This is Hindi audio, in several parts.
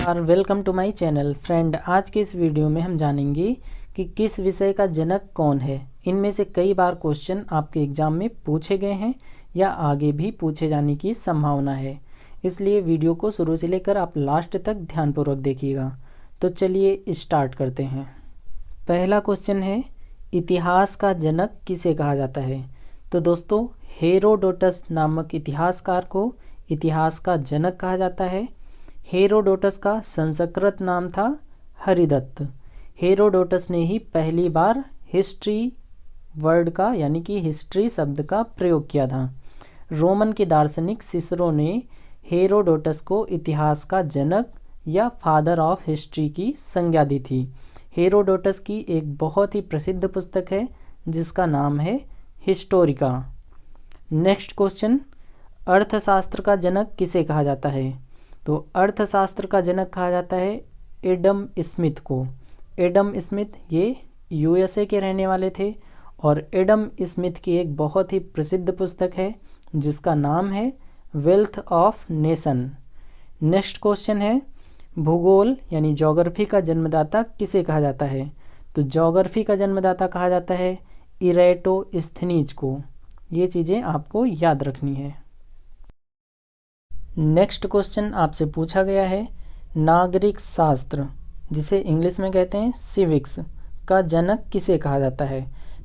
और welcome to my channel. Friend, आज के इस वीडियो में हम जानेंगे कि किस विषय का जनक कौन है। इनमें से कई बार क्वेश्चन आपके एग्जाम में पूछे गए हैं या आगे भी पूछे जाने की संभावना है, इसलिए वीडियो को शुरू से लेकर आप लास्ट तक ध्यानपूर्वक देखिएगा। तो चलिए स्टार्ट करते हैं। पहला क्वेश्चन है, इतिहास का जनक किसे कहा जाता है। तो दोस्तों, हेरोडोटस नामक इतिहासकार को इतिहास का जनक कहा जाता है। हेरोडोटस का संस्कृत नाम था हरिदत्त। हेरोडोटस ने ही पहली बार हिस्ट्री वर्ड का यानी कि हिस्ट्री शब्द का प्रयोग किया था। रोमन के दार्शनिक सिसरो ने हेरोडोटस को इतिहास का जनक या फादर ऑफ हिस्ट्री की संज्ञा दी थी। हेरोडोटस की एक बहुत ही प्रसिद्ध पुस्तक है जिसका नाम है हिस्टोरिका। नेक्स्ट क्वेश्चन, अर्थशास्त्र का जनक किसे कहा जाता है। तो अर्थशास्त्र का जनक कहा जाता है एडम स्मिथ को। एडम स्मिथ ये यूएसए के रहने वाले थे और एडम स्मिथ की एक बहुत ही प्रसिद्ध पुस्तक है जिसका नाम है wealth of nation. Next question है, भूगोल यानी ज्योग्राफी का जन्मदाता किसे कहा जाता है। तो ज्योग्राफी का जन्मदाता कहा जाता है इरेटोस्थनीज को। ये चीज़ें आपको याद रखनी है। नेक्स्ट क्वेश्चन आपसे पूछा गया है, नागरिक शास्त्र जिसे इंग्लिश में कहते हैं सिविक्स का जनक किसे कहा जाता है।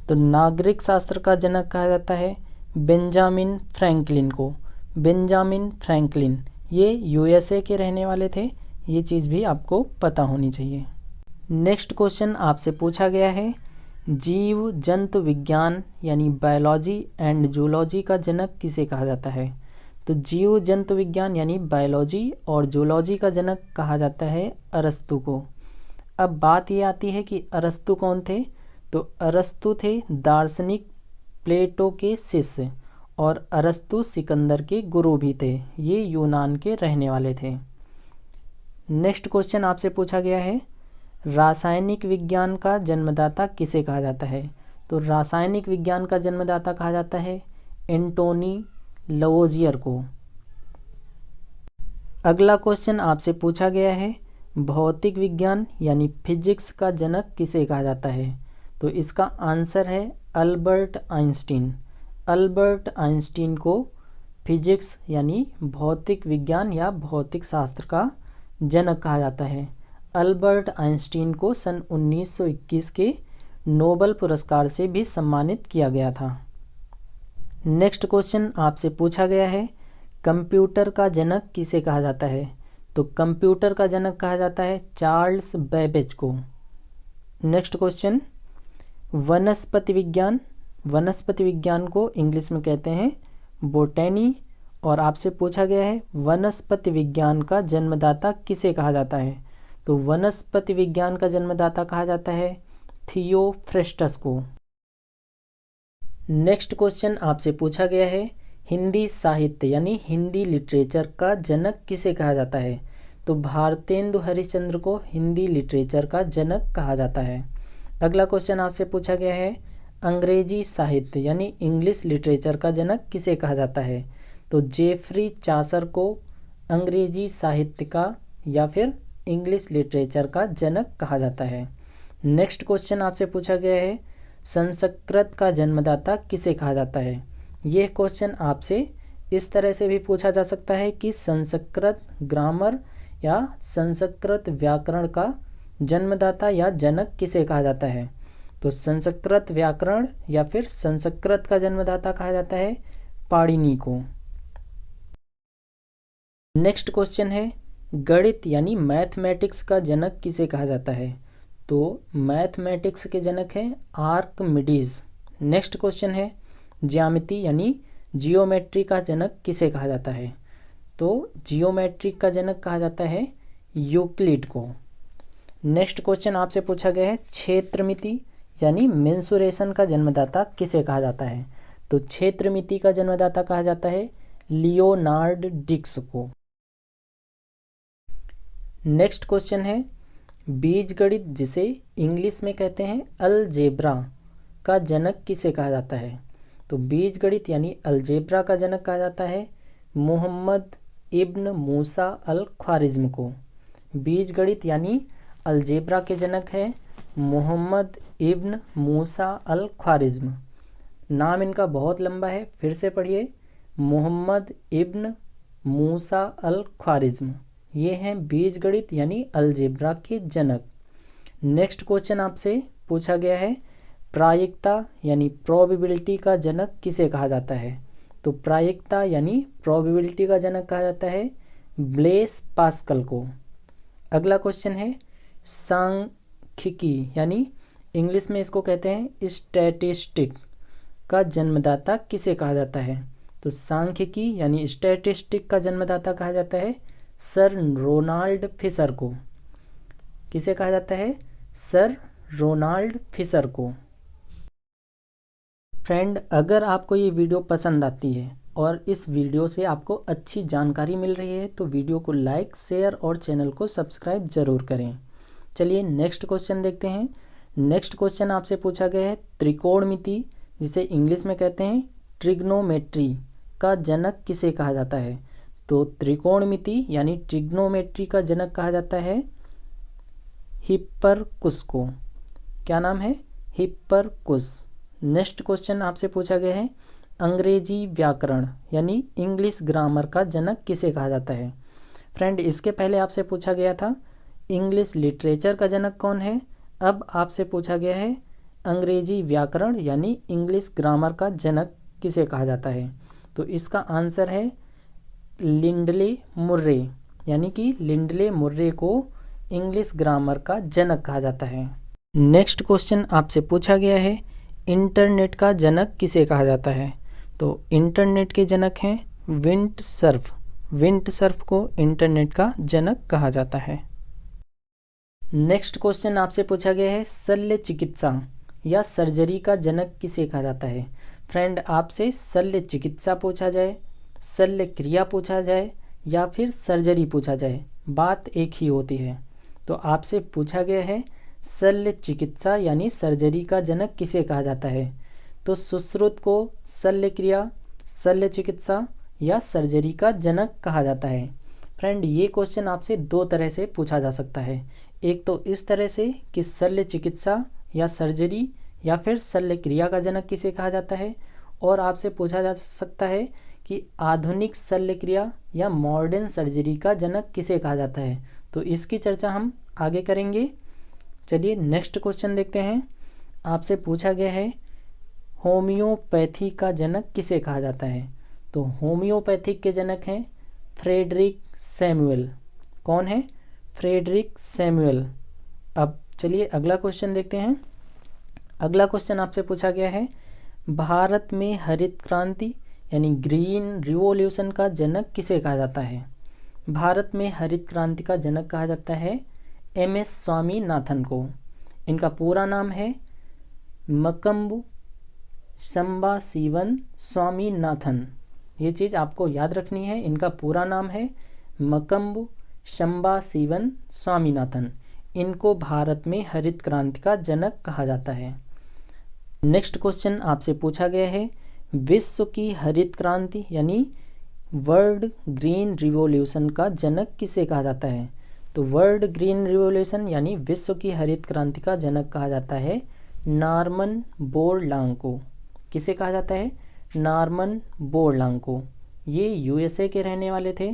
तो नागरिक शास्त्र का जनक कहा जाता है बेंजामिन फ्रैंकलिन को। बेंजामिन फ्रैंकलिन ये यूएसए के रहने वाले थे। ये चीज़ भी आपको पता होनी चाहिए। नेक्स्ट क्वेश्चन आपसे पूछा गया है, जीव जंतु विज्ञान यानी बायोलॉजी एंड जूलॉजी का जनक किसे कहा जाता है। तो जीव जंतु विज्ञान यानी बायोलॉजी और जूलॉजी का जनक कहा जाता है अरस्तु को। अब बात ये आती है कि अरस्तु कौन थे। तो अरस्तु थे दार्शनिक प्लेटो के शिष्य और अरस्तु सिकंदर के गुरु भी थे। ये यूनान के रहने वाले थे। नेक्स्ट क्वेश्चन आपसे पूछा गया है, रासायनिक विज्ञान का जन्मदाता किसे कहा जाता है। तो रासायनिक विज्ञान का जन्मदाता कहा जाता है एंटोनी लवोजियर को। अगला क्वेश्चन आपसे पूछा गया है, भौतिक विज्ञान यानी फिजिक्स का जनक किसे कहा जाता है। तो इसका आंसर है अल्बर्ट आइंस्टीन। अल्बर्ट आइंस्टीन को फिजिक्स यानी भौतिक विज्ञान या भौतिक शास्त्र का जनक कहा जाता है। अल्बर्ट आइंस्टीन को सन 1921 के नोबेल पुरस्कार से भी सम्मानित किया गया था। नेक्स्ट क्वेश्चन आपसे पूछा गया है, कंप्यूटर का जनक किसे कहा जाता है। तो कंप्यूटर का जनक कहा जाता है चार्ल्स बेबेज को। नेक्स्ट क्वेश्चन, वनस्पति विज्ञान। वनस्पति विज्ञान को इंग्लिश में कहते हैं बोटेनी और आपसे पूछा गया है वनस्पति विज्ञान का जन्मदाता किसे कहा जाता है। तो वनस्पति विज्ञान का जन्मदाता कहा जाता है थियोफ्रेस्टस को। नेक्स्ट क्वेश्चन आपसे पूछा गया है, हिंदी साहित्य यानी हिंदी लिटरेचर का जनक किसे कहा जाता है। तो भारतेंदु हरिश्चंद्र को हिंदी लिटरेचर का जनक कहा जाता है। अगला क्वेश्चन आपसे पूछा गया है, अंग्रेजी साहित्य यानी इंग्लिश लिटरेचर का जनक किसे कहा जाता है। तो जेफरी चासर को अंग्रेजी साहित्य का या फिर इंग्लिश लिटरेचर का जनक कहा जाता है। नेक्स्ट क्वेश्चन आपसे पूछा गया है, संस्कृत का जन्मदाता किसे कहा जाता है। यह क्वेश्चन आपसे इस तरह से भी पूछा जा सकता है कि संस्कृत ग्रामर या संस्कृत व्याकरण का जन्मदाता या जनक किसे कहा जाता है। तो संस्कृत व्याकरण या फिर संस्कृत का जन्मदाता कहा जाता है पाणिनि को। नेक्स्ट क्वेश्चन है, गणित यानी मैथमेटिक्स का जनक किसे कहा जाता है। तो मैथमेटिक्स के जनक हैं आर्किमिडीज। नेक्स्ट क्वेश्चन है, ज्यामिति यानी जियोमेट्री का जनक किसे कहा जाता है। तो जियोमेट्री का जनक कहा जाता है यूक्लिड को। नेक्स्ट क्वेश्चन आपसे पूछा गया है, क्षेत्रमिति यानी मेंसुरेशन का जन्मदाता किसे कहा जाता है। तो क्षेत्रमिति का जन्मदाता कहा जाता है लियोनार्ड डिक्स को। नेक्स्ट क्वेश्चन है, बीजगणित जिसे इंग्लिश में कहते हैं अलजेब्रा का जनक किसे कहा जाता है। तो बीजगणित यानी अलजेब्रा का जनक कहा जाता है मोहम्मद इब्न मूसा अल ख्वारिज्म को। बीजगणित यानी अलजेब्रा के जनक है मोहम्मद इब्न मूसा अल ख्वारिज्म। नाम इनका बहुत लंबा है, फिर से पढ़िए, मोहम्मद इब्न मूसा अल ख्वारिज्म। ये हैं बीजगणित यानी अलजेब्रा के जनक। नेक्स्ट क्वेश्चन आपसे पूछा गया है, प्रायिकता यानी प्रोबेबिलिटी का जनक किसे कहा जाता है? तो प्रायिकता यानी प्रोबेबिलिटी का जनक कहा जाता है ब्लेस पास्कल को। अगला क्वेश्चन है, सांख्यिकी यानी इंग्लिश में इसको कहते हैं स्टैटिस्टिक का जन्मदाता किसे कहा जाता है? तो सांख्यिकी यानी स्टैटिस्टिक का जन्मदाता कहा जाता है सर रोनाल्ड फिशर को। किसे कहा जाता है? सर रोनाल्ड फिशर को। फ्रेंड, अगर आपको ये वीडियो पसंद आती है और इस वीडियो से आपको अच्छी जानकारी मिल रही है तो वीडियो को लाइक, शेयर और चैनल को सब्सक्राइब जरूर करें। चलिए नेक्स्ट क्वेश्चन देखते हैं। नेक्स्ट क्वेश्चन आपसे पूछा गया है, त्रिकोणमिति जिसे इंग्लिश में कहते हैं ट्रिग्नोमेट्री का जनक किसे कहा जाता है? तो त्रिकोणमिति यानी ट्रिग्नोमेट्री का जनक कहा जाता है हिप्परकुस को। क्या नाम है? हिप्परकुस। नेक्स्ट क्वेश्चन आपसे पूछा गया है, अंग्रेजी व्याकरण यानी इंग्लिश ग्रामर का जनक किसे कहा जाता है? फ्रेंड, इसके पहले आपसे पूछा गया था इंग्लिश लिटरेचर का जनक कौन है। अब आपसे पूछा गया है अंग्रेजी व्याकरण यानी इंग्लिश ग्रामर का जनक किसे कहा जाता है? तो इसका आंसर है लिंडले मुर्रे, यानी कि लिंडले मुर्रे को इंग्लिश ग्रामर का जनक कहा जाता है। नेक्स्ट क्वेश्चन आपसे पूछा गया है, इंटरनेट का जनक किसे कहा जाता है? तो इंटरनेट के जनक हैं विंडसर्फ। विंडसर्फ को इंटरनेट का जनक कहा जाता है। नेक्स्ट क्वेश्चन आपसे पूछा गया है, शल्य चिकित्सा या सर्जरी का जनक किसे कहा जाता है? फ्रेंड, आपसे शल्य चिकित्सा पूछा जाए, शल्य क्रिया पूछा जाए या फिर सर्जरी पूछा जाए, बात एक ही होती है। तो आपसे पूछा गया है शल्य चिकित्सा यानी सर्जरी का जनक किसे कहा जाता है? तो सुश्रुत को शल्य क्रिया, शल्य चिकित्सा या सर्जरी का जनक कहा जाता है। फ्रेंड, ये क्वेश्चन आपसे दो तरह से पूछा जा सकता है। एक तो इस तरह से कि शल्य चिकित्सा या सर्जरी या फिर शल्य क्रिया का जनक किसे कहा जाता है, और आपसे पूछा जा सकता है कि आधुनिक शल्य क्रिया या मॉडर्न सर्जरी का जनक किसे कहा जाता है। तो इसकी चर्चा हम आगे करेंगे। चलिए नेक्स्ट क्वेश्चन देखते हैं। आपसे पूछा गया है, होम्योपैथी का जनक किसे कहा जाता है? तो होम्योपैथिक के जनक हैं फ्रेडरिक सैमुअल। कौन है? Frederick Samuel. अब चलिए अगला क्वेश्चन देखते हैं। अगला क्वेश्चन आपसे पूछा गया है, भारत में हरित क्रांति यानी ग्रीन रिवॉल्यूशन का जनक किसे कहा जाता है? भारत में हरित क्रांति का जनक कहा जाता है MS स्वामीनाथन को। इनका पूरा नाम है मकम्बु संबाशिवन स्वामीनाथन। ये चीज़ आपको याद रखनी है, इनका पूरा नाम है मकम्बु संबाशिवन स्वामीनाथन। इनको भारत में हरित क्रांति का जनक कहा जाता है। नेक्स्ट क्वेश्चन आपसे पूछा गया है, विश्व की हरित क्रांति यानी वर्ल्ड ग्रीन रिवॉल्यूशन का जनक किसे कहा जाता है? तो वर्ल्ड ग्रीन रिवॉल्यूशन यानी विश्व की हरित क्रांति का जनक कहा जाता है नॉर्मन बोरलॉन्ग को। किसे कहा जाता है? नॉर्मन बोरलॉन्ग को। ये USA के रहने वाले थे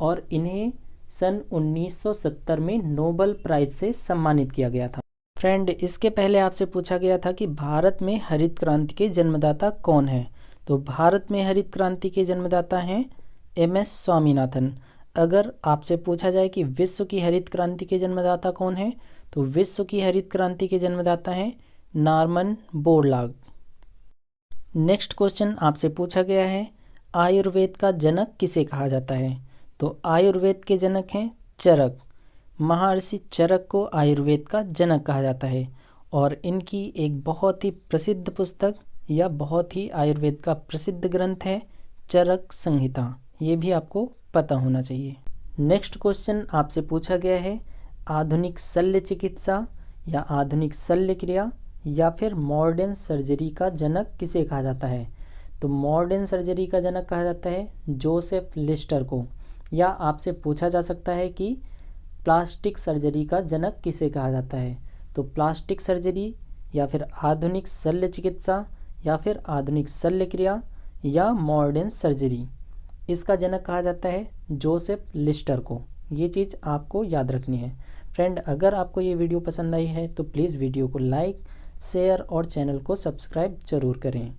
और इन्हें सन 1970 में नोबेल प्राइज से सम्मानित किया गया था। फ्रेंड, इसके पहले आपसे पूछा गया था कि भारत में हरित क्रांति के जन्मदाता कौन है। तो भारत में हरित क्रांति के जन्मदाता हैं MS स्वामीनाथन। अगर आपसे पूछा जाए कि विश्व की हरित क्रांति के जन्मदाता कौन है, तो विश्व की हरित क्रांति के जन्मदाता हैं नॉर्मन बोरलॉन्ग। नेक्स्ट क्वेश्चन आपसे पूछा गया है, आयुर्वेद का जनक किसे कहा जाता है? तो आयुर्वेद के जनक हैं चरक। महर्षि चरक को आयुर्वेद का जनक कहा जाता है और इनकी एक बहुत ही प्रसिद्ध पुस्तक या बहुत ही आयुर्वेद का प्रसिद्ध ग्रंथ है चरक संहिता। ये भी आपको पता होना चाहिए। नेक्स्ट क्वेश्चन आपसे पूछा गया है, आधुनिक शल्य चिकित्सा या आधुनिक शल्य क्रिया या फिर मॉडर्न सर्जरी का जनक किसे कहा जाता है? तो मॉडर्न सर्जरी का जनक कहा जाता है जोसेफ लिस्टर को। या आपसे पूछा जा सकता है कि प्लास्टिक सर्जरी का जनक किसे कहा जाता है? तो प्लास्टिक सर्जरी या फिर आधुनिक शल्य चिकित्सा या फिर आधुनिक शल्य क्रिया या मॉडर्न सर्जरी, इसका जनक कहा जाता है जोसेफ लिस्टर को। ये चीज़ आपको याद रखनी है। फ्रेंड, अगर आपको ये वीडियो पसंद आई है तो प्लीज़ वीडियो को लाइक, शेयर और चैनल को सब्सक्राइब ज़रूर करें।